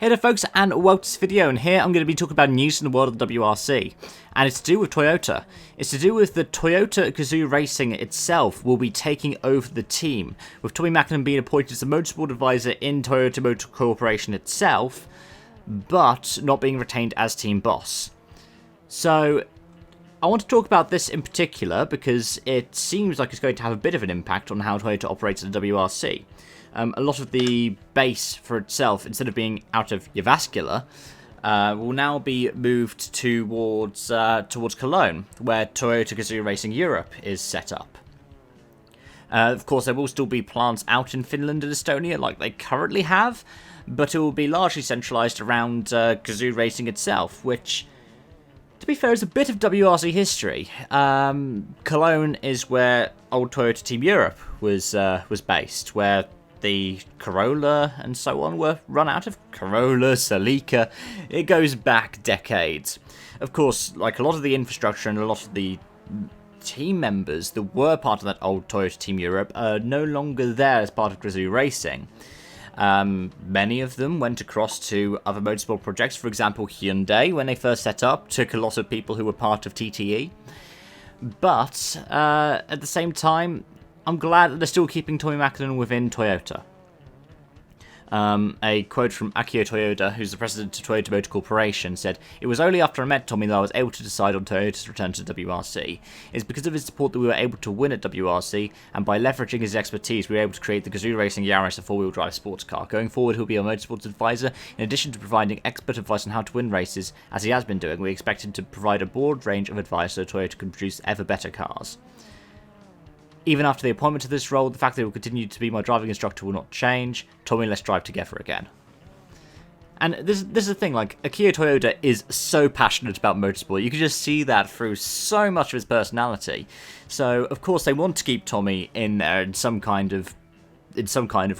Hey there folks, and welcome to this video, and here I'm going to be talking about news in the world of the WRC, and it's to do with Toyota. It's to do with the Toyota Gazoo Racing itself will be taking over the team, with Tommi Mäkinen being appointed as the motorsport advisor in Toyota Motor Corporation itself, but not being retained as team boss. So, I want to talk about this in particular because it seems like it's going to have a bit of an impact on how Toyota operates at the WRC. A lot of the base for itself, instead of being out of Jyväskylä, will now be moved towards Cologne, where Toyota Gazoo Racing Europe is set up. Of course, there will still be plants out in Finland and Estonia like they currently have, but it will be largely centralised around Gazoo Racing itself, which, to be fair, is a bit of WRC history. Cologne is where old Toyota Team Europe was based, where the Corolla and so on were run out of. Corolla, Celica, it goes back decades. Of course, like a lot of the infrastructure and a lot of the team members that were part of that old Toyota Team Europe are no longer there as part of Gazoo Racing. Many of them went across to other motorsport projects. For example, Hyundai, when they first set up, took a lot of people who were part of TTE. But at the same time, I'm glad that they're still keeping Tommi Mäkinen within Toyota. A quote from Akio Toyoda, who's the president of Toyota Motor Corporation, said, "It was only after I met Tommi that I was able to decide on Toyota's return to WRC. It's because of his support that we were able to win at WRC, and by leveraging his expertise, we were able to create the Gazoo Racing Yaris, a four-wheel drive sports car. Going forward, he'll be our motorsports advisor. In addition to providing expert advice on how to win races, as he has been doing, we expect him to provide a broad range of advice so Toyota can produce ever better cars. Even after the appointment to this role, the fact that he will continue to be my driving instructor will not change. Tommi, let's drive together again." And this is the thing, like, Akio Toyoda is so passionate about motorsport. You can just see that through so much of his personality. So, of course, they want to keep Tommi in there in some kind of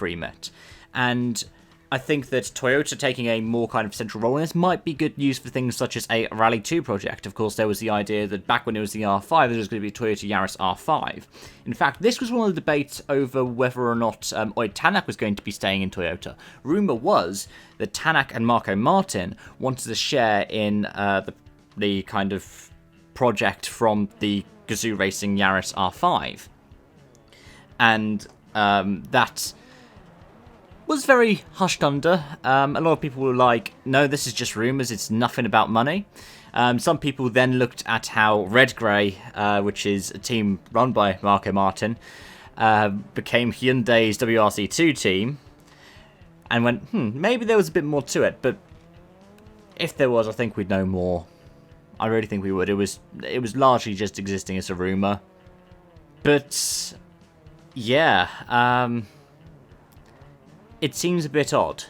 remit. And I think that Toyota taking a more kind of central role in this might be good news for things such as a Rally 2 project. Of course, there was the idea that back when it was the R5, there was going to be a Toyota Yaris R5. In fact, this was one of the debates over whether or not Oid Tanak was going to be staying in Toyota. Rumour was that Tanak and Marco Martin wanted to share in the kind of project from the Gazoo Racing Yaris R5. And that was very hushed under. A lot of people were like, no, this is just rumours, it's nothing about money. Some people then looked at how Red Grey, which is a team run by Marco Martin, became Hyundai's WRC2 team, and went, maybe there was a bit more to it, but if there was, I think we'd know more. I really think we would. It was largely just existing as a rumour. But, yeah, it seems a bit odd,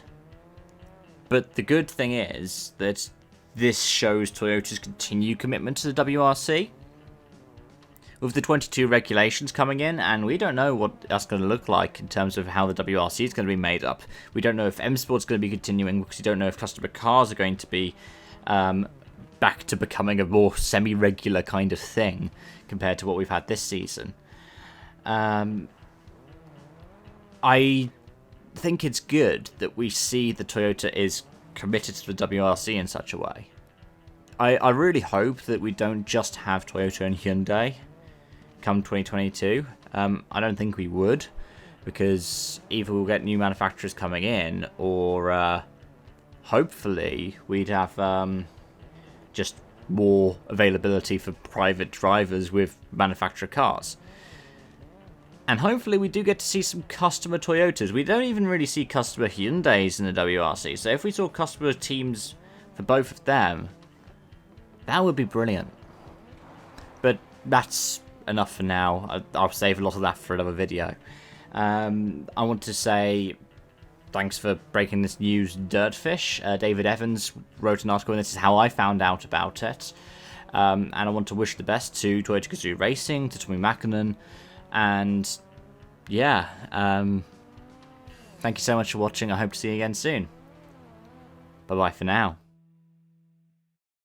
but the good thing is that this shows Toyota's continued commitment to the WRC. With the 22 regulations coming in, and we don't know what that's going to look like in terms of how the WRC is going to be made up. We don't know if M Sport's going to be continuing, because we don't know if customer cars are going to be back to becoming a more semi-regular kind of thing compared to what we've had this season. I think it's good that we see that Toyota is committed to the WRC in such a way. I really hope that we don't just have Toyota and Hyundai come 2022. I don't think we would, because either we'll get new manufacturers coming in, or hopefully we'd have just more availability for private drivers with manufacturer cars. And hopefully we do get to see some customer Toyotas. We don't even really see customer Hyundais in the WRC. So if we saw customer teams for both of them, that would be brilliant. But that's enough for now. I'll save a lot of that for another video. I want to say thanks for breaking this news, Dirtfish. David Evans wrote an article, and this is how I found out about it. And I want to wish the best to Toyota Gazoo Racing, to Tommi Mäkinen. And yeah, thank you so much for watching. I hope to see you again soon. Bye bye for now.